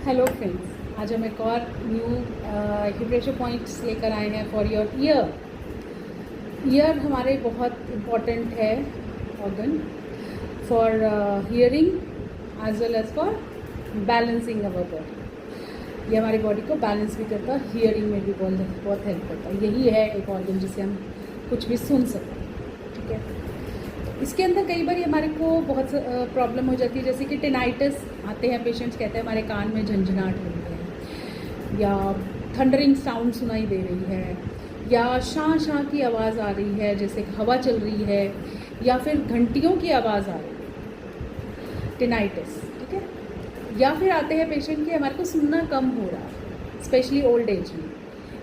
Hello friends, आज हम एक और न्यू एक्यूप्रेशर पॉइंट्स लेकर आए हैं फॉर योर ईयर। ईयर हमारे बहुत इम्पॉर्टेंट है organ for hearing as well as for balancing our body. ये हमारी बॉडी को बैलेंस भी करता है, हियरिंग में भी बहुत हेल्प करता है। यही है एक ऑर्गन जिससे हम कुछ भी सुन सकते हैं, ठीक है। इसके अंदर कई बार हमारे को बहुत प्रॉब्लम हो जाती है, जैसे कि टेनाइटिस आते हैं, पेशेंट्स कहते हैं हमारे कान में झंझनाहट हो रही है, या थंडरिंग साउंड सुनाई दे रही है, या शां शां की आवाज़ आ रही है जैसे हवा चल रही है, या फिर घंटियों की आवाज़ आ रही है, टेनाइटिस, ठीक है। या फिर आते हैं पेशेंट कि हमारे को सुनना कम हो रहा है, स्पेशली ओल्ड एज में,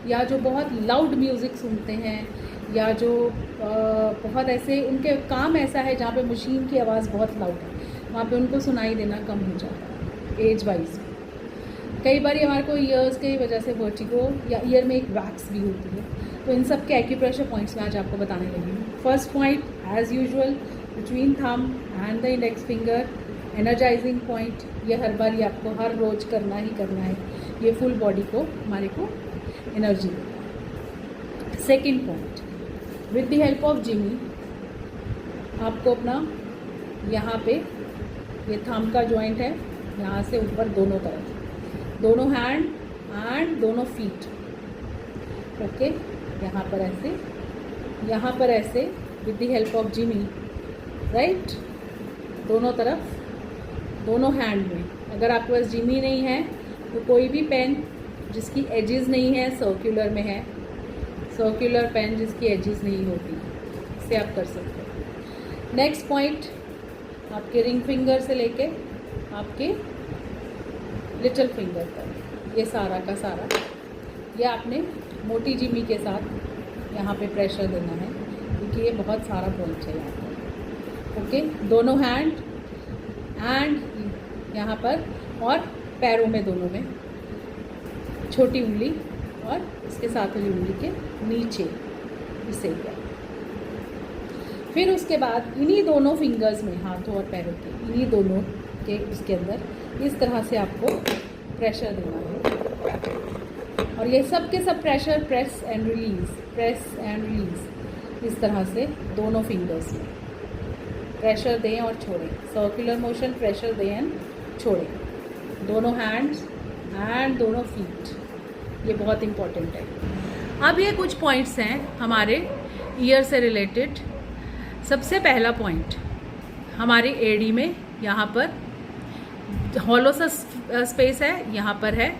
या जो बहुत लाउड म्यूज़िक सुनते हैं, या जो बहुत ऐसे उनके काम ऐसा है जहाँ पे मशीन की आवाज़ बहुत लाउड है, वहाँ पे उनको सुनाई देना कम हो जाता है एज वाइज। कई बार हमारे को ईयर्स की वजह से वर्टिगो या ईयर में एक वैक्स भी होती है। तो इन सब के एक्यूप्रेशर पॉइंट्स मैं आज आपको बताने लगी हूँ। First point as usual between thumb and the index finger, energizing point. ये हर बार ये आपको हर रोज़ करना ही करना है, ये फुल बॉडी को हमारे को एनर्जी देता है। Second point, with the help of Jimmy आपको अपना यहाँ पे ये थंब का जॉइंट है, यहाँ से ऊपर दोनों तरफ, दोनों हैंड एंड दोनों फीट, ओके। यहाँ पर ऐसे with the help of Jimmy, right, दोनों तरफ, दोनों हैंड में। अगर आपके पास जिमी नहीं है तो कोई भी पेन जिसकी एजेस नहीं है, सर्कुलर में है, सर्कुलर पेन जिसकी एजेस नहीं होती, इससे आप कर सकते हो। नेक्स्ट पॉइंट, आपके रिंग फिंगर से लेके आपके लिटिल फिंगर तक, ये सारा का सारा ये आपने मोटी जिमी के साथ यहाँ पे प्रेशर देना है, क्योंकि ये बहुत सारा पॉइंट है यहाँ पर, ओके। दोनों हैंड एंड यहाँ पर, और पैरों में, दोनों में, छोटी उंगली और इसके साथ वाली उंगली के नीचे, इस एरिया। फिर उसके बाद इन्हीं दोनों फिंगर्स में, हाथों और पैरों के इन्हीं दोनों के उसके अंदर इस तरह से आपको प्रेशर देना है। और ये सब के सब pressure press and release, press and release, इस तरह से दोनों फिंगर्स में प्रेशर दें और छोड़ें, सर्कुलर मोशन, प्रेशर दें एंड छोड़ें, दोनों हैंड्स एंड दोनों फीट। ये बहुत इम्पॉर्टेंट है। अब ये कुछ पॉइंट्स हैं हमारे ईयर से रिलेटेड। सबसे पहला पॉइंट हमारी एडी में, यहाँ पर हॉलो सा स्पेस है, यहाँ पर है।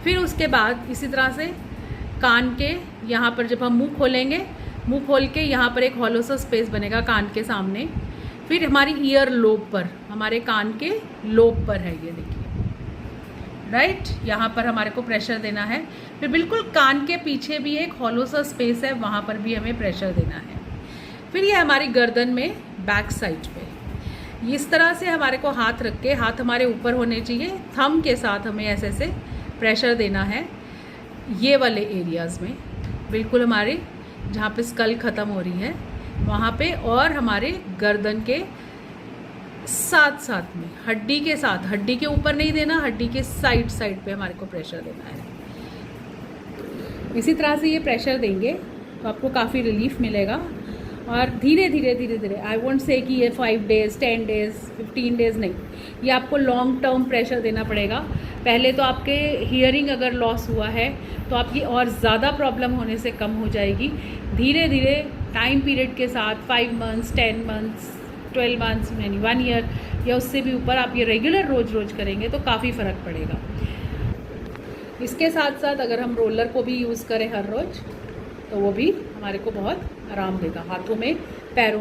फिर उसके बाद इसी तरह से कान के यहाँ पर जब हम मुंह खोलेंगे, मुंह खोल के यहाँ पर एक हॉलो सा स्पेस बनेगा कान के सामने। फिर हमारी ईयर लोब पर, हमारे कान के लोब पर है, ये देखिए, राइट, यहाँ पर हमारे को प्रेशर देना है। फिर बिल्कुल कान के पीछे भी एक हॉलो सा स्पेस है, वहाँ पर भी हमें प्रेशर देना है। फिर ये हमारी गर्दन में बैक साइड पे, इस तरह से हमारे को हाथ रख के, हाथ हमारे ऊपर होने चाहिए, थंब के साथ हमें ऐसे ऐसे प्रेशर देना है ये वाले एरियाज़ में, बिल्कुल हमारे जहाँ पे स्कल ख़त्म हो रही है वहाँ पे, और हमारे गर्दन के साथ साथ में, हड्डी के साथ, हड्डी के ऊपर नहीं देना, हड्डी के साइड साइड पे हमारे को प्रेशर देना है। इसी तरह से ये प्रेशर देंगे तो आपको काफ़ी रिलीफ मिलेगा। और धीरे धीरे धीरे धीरे, आई वोंट से कि ये 5 डेज़ 10 डेज़ 15 डेज़ नहीं, ये आपको लॉन्ग टर्म प्रेशर देना पड़ेगा। पहले तो आपके हियरिंग अगर लॉस हुआ है तो आपकी और ज़्यादा प्रॉब्लम होने से कम हो जाएगी। धीरे धीरे टाइम पीरियड के साथ 5 मंथ्स 10 मंथ्स 12 मंथ्स यानी 1 ईयर या उससे भी ऊपर आप ये रेगुलर रोज़ करेंगे तो काफ़ी फ़र्क पड़ेगा। इसके साथ साथ अगर हम रोलर को भी यूज़ करें हर रोज़ तो वो भी हमारे को बहुत आराम देगा, हाथों में